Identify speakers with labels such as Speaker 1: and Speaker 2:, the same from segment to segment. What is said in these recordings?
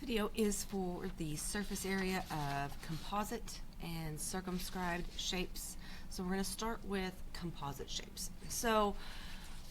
Speaker 1: video is for the surface area of composite and circumscribed shapes. So we're going to start with composite shapes. So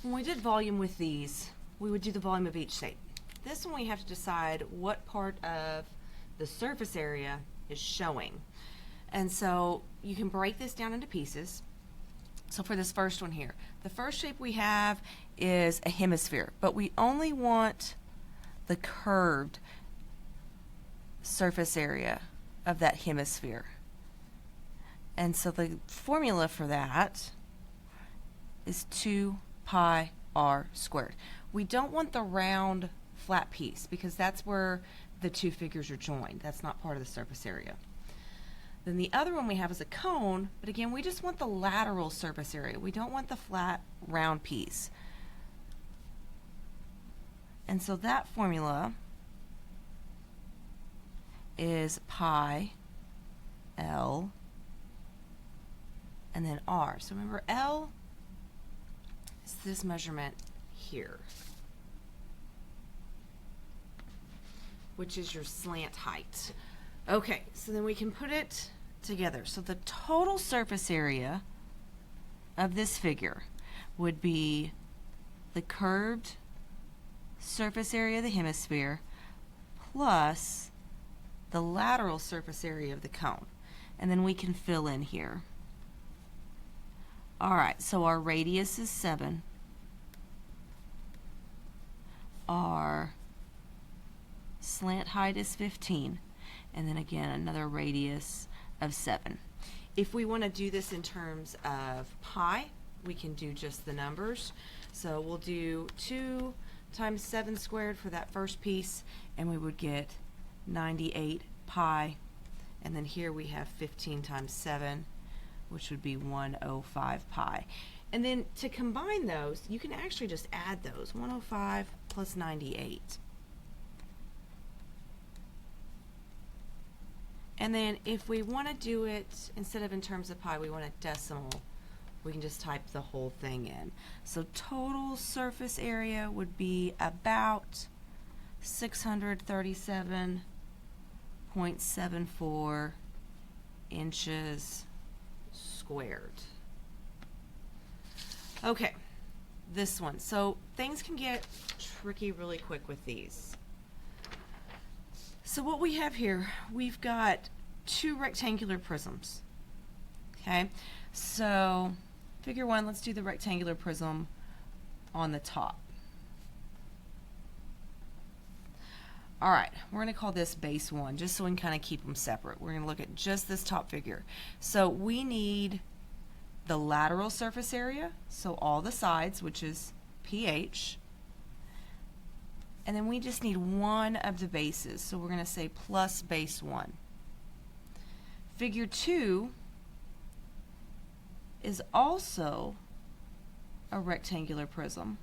Speaker 1: when we did volume with these, we would do the volume of each shape. This one we have to decide what part of the surface area is showing. And so you can break this down into pieces. So for this first one here, the first shape we have is a hemisphere, but we only want the curved surface area of that hemisphere. And so the formula for that is 2 pi r squared. We don't want the round flat piece because that's where the two figures are joined. That's not part of the surface area. Then the other one we have is a cone, but again, we just want the lateral surface area. We don't want the flat round piece. And so that formula is pi L and then R. So remember, L is this measurement here, which is your slant height. Okay, so then we can put it together. So the total surface area of this figure would be the curved surface area of the hemisphere plus the lateral surface area of the cone. And then we can fill in here. Alright, so our radius is 7. Our slant height is 15. And then again, another radius of 7. If we want to do this in terms of pi, we can do just the numbers. So we'll do 2 times 7 squared for that first piece, and we would get 98 pi. And then here we have 15 times 7, which would be 105 pi. And then to combine those, you can actually just add those, 105 plus 98. And then if we want to do it, instead of in terms of pi, we want a decimal, we can just type the whole thing in. So total surface area would be about 637.74 inches squared. Okay, this one. So things can get tricky really quick with these. So what we have here, we've got 2 rectangular prisms. Okay, so figure 1, let's do the rectangular prism on the top. Alright, we're going to call this base 1, just so we can kind of keep them separate. We're going to look at just this top figure. So we need the lateral surface area, so all the sides, which is pH. And then we just need one of the bases, so we're going to say plus base 1. Figure 2 is also a rectangular prism.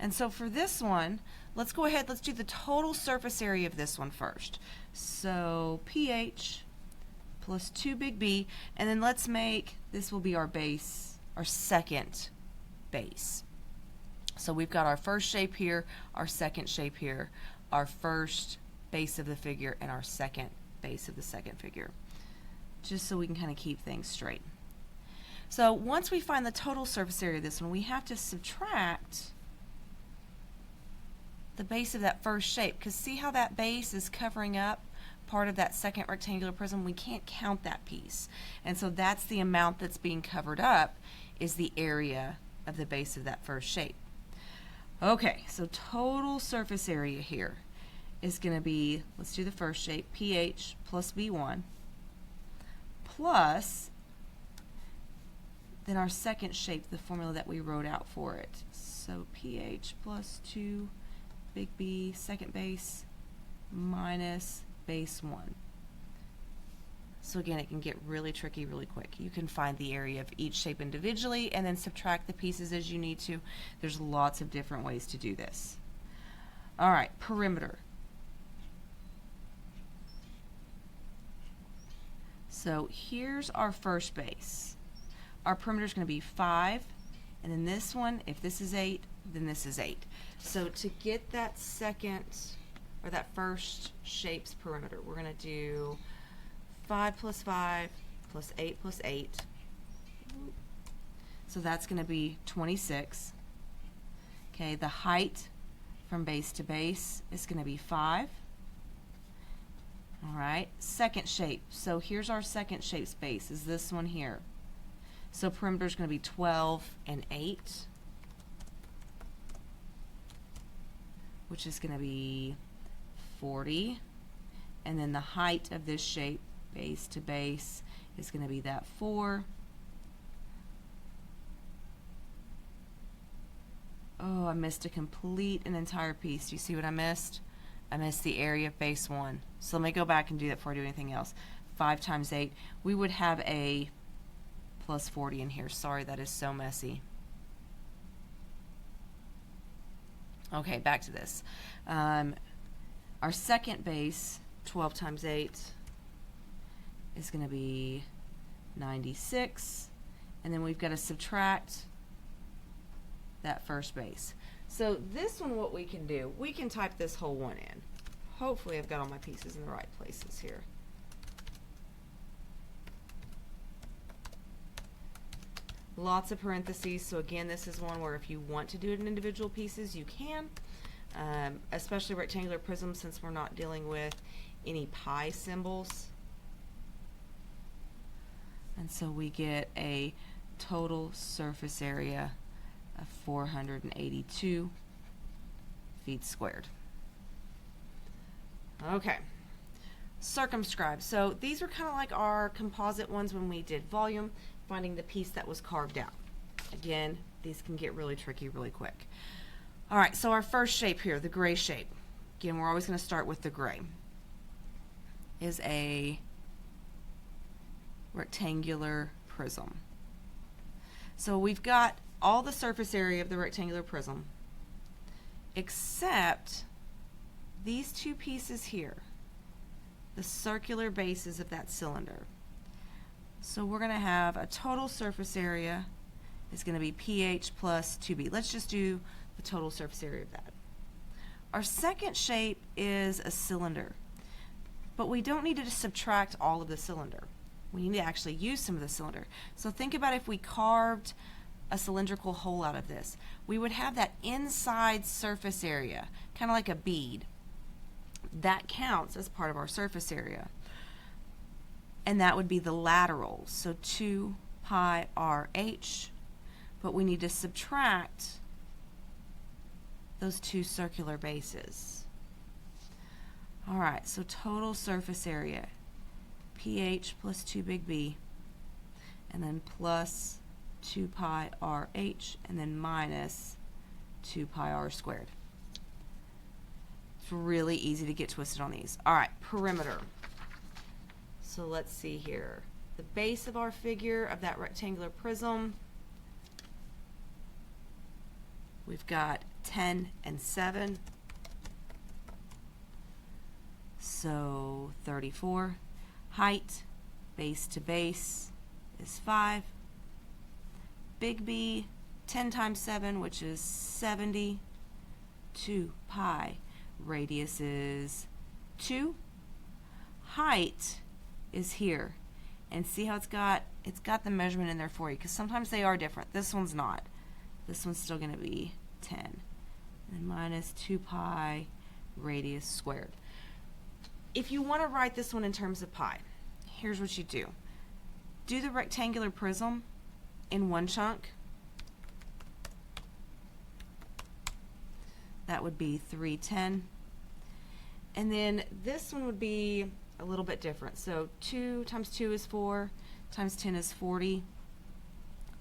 Speaker 1: And so for this one, let's go ahead, let's do the total surface area of this one first. So pH plus 2 big B, and then let's make, this will be our base, our second base. So we've got our first shape here, our second shape here, our first base of the figure, and our second base of the second figure, just so we can kind of keep things straight. So once we find the total surface area of this one, we have to subtract the base of that first shape, because see how that base is covering up part of that second rectangular prism? We can't count that piece. And so that's the amount that's being covered up, is the area of the base of that first shape. Okay, so total surface area here is going to be, let's do the first shape, pH plus B1 plus then our second shape, the formula that we wrote out for it. So pH plus 2 big B, second base, minus base 1. So again, it can get really tricky really quick. You can find the area of each shape individually and then subtract the pieces as you need to. There's lots of different ways to do this. All right, perimeter. So here's our first base. Our perimeter is going to be 5, and then this one, if this is 8, then this is 8. So to get that second, or that first shape's perimeter, we're going to do 5 plus 5 plus 8 plus 8. So that's going to be 26. Okay, the height from base to base is going to be 5. All right, second shape. So here's our second shape's base, is this one here. So perimeter is going to be 12 and 8, which is going to be 40. And then the height of this shape, base to base, is going to be that 4. Oh, I missed an entire piece. Do you see what I missed? I missed the area of base 1. So let me go back and do that before I do anything else. 5 times 8. We would have a plus 40 in here. Sorry, that is so messy. Okay, back to this. Our second base, 12 times 8, is going to be 96. And then we've got to subtract that first base. So this one, what we can do, we can type this whole one in. Hopefully I've got all my pieces in the right places here. Lots of parentheses, so again, this is one where if you want to do it in individual pieces, you can. Especially rectangular prisms, since we're not dealing with any pi symbols. And so we get a total surface area of 482 feet squared. Okay, circumscribed. So these are kind of like our composite ones when we did volume, finding the piece that was carved out. Again, these can get really tricky really quick. All right, so our first shape here, the gray shape. Again, we're always going to start with the gray. Is a rectangular prism. So we've got all the surface area of the rectangular prism except these two pieces here, the circular bases of that cylinder. So we're going to have a total surface area is going to be pH plus 2b. Let's just do the total surface area of that. Our second shape is a cylinder, but we don't need to subtract all of the cylinder. We need to actually use some of the cylinder. So think about if we carved a cylindrical hole out of this. We would have that inside surface area, kind of like a bead. That counts as part of our surface area. And that would be the lateral, so 2 pi RH, but we need to subtract those two circular bases. All right, so total surface area, pH plus 2 big B, and then plus 2 pi RH, and then minus 2 pi R squared. It's really easy to get twisted on these. All right, perimeter. So let's see here. The base of our figure of that rectangular prism, we've got 10 and 7, so 34. Height, base to base, is 5. Big B, 10 times 7, which is 70. 2 pi. Radius is 2. Height is here. And see how it's got the measurement in there for you, because sometimes they are different. This one's not. This one's still going to be 10. And then minus 2 pi radius squared. If you want to write this one in terms of pi, here's what you do. Do the rectangular prism in one chunk. That would be 310. And then this one would be a little bit different. So 2 times 2 is 4, times 10 is 40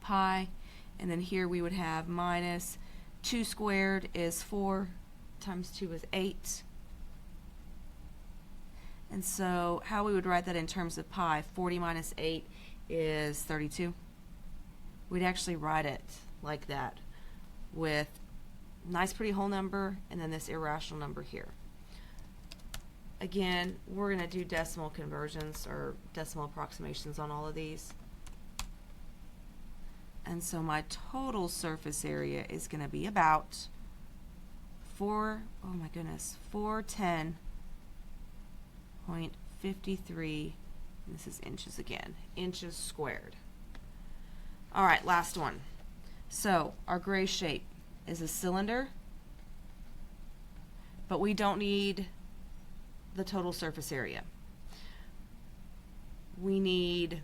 Speaker 1: pi. And then here we would have minus 2 squared is 4, times 2 is 8. And so how we would write that in terms of pi, 40 minus 8 is 32. We'd actually write it like that with nice pretty whole number and then this irrational number here. Again, we're going to do decimal conversions or decimal approximations on all of these. And so my total surface area is going to be about 410.53, this is inches again, inches squared. All right, last one. So our gray shape is a cylinder, but we don't need the total surface area. We need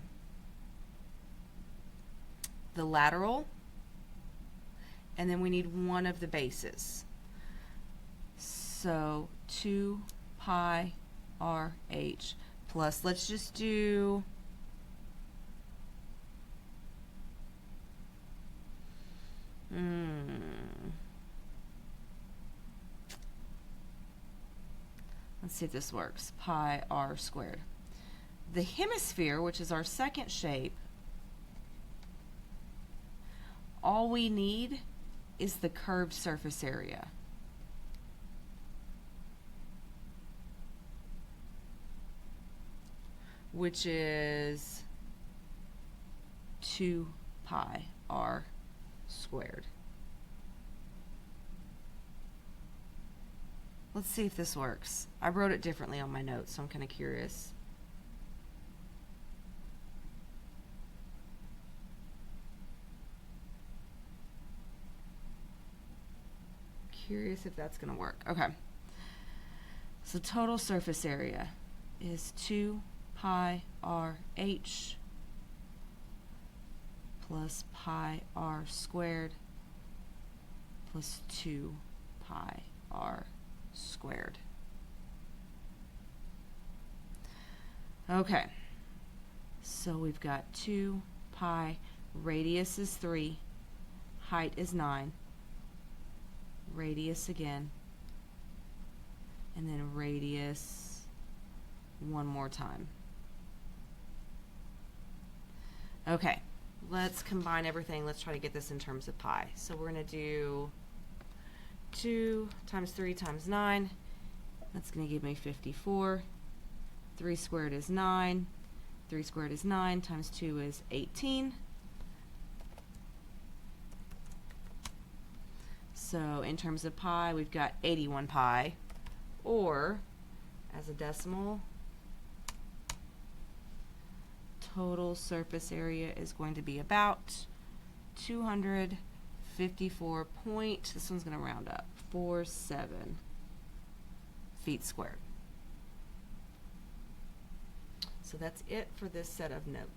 Speaker 1: the lateral, and then we need one of the bases. So 2 pi RH plus, let's just do let's see if this works. Pi r squared. The hemisphere, which is our second shape, all we need is the curved surface area. Which is 2 pi r squared. Let's see if this works. I wrote it differently on my notes, so I'm kind of curious. Curious if that's going to work. Okay. So total surface area is 2 pi RH plus pi r squared plus 2 pi r squared. Okay, so we've got 2 pi, radius is 3, height is 9, radius again, and then radius one more time. Okay, let's combine everything. Let's try to get this in terms of pi. So we're going to do 2 times 3 times 9. That's going to give me 54. 3 squared is 9. 3 squared is 9 times 2 is 18. So in terms of pi, we've got 81 pi, or as a decimal, total surface area is going to be about 254 point, this one's going to round up, 47 feet squared. So that's it for this set of notes.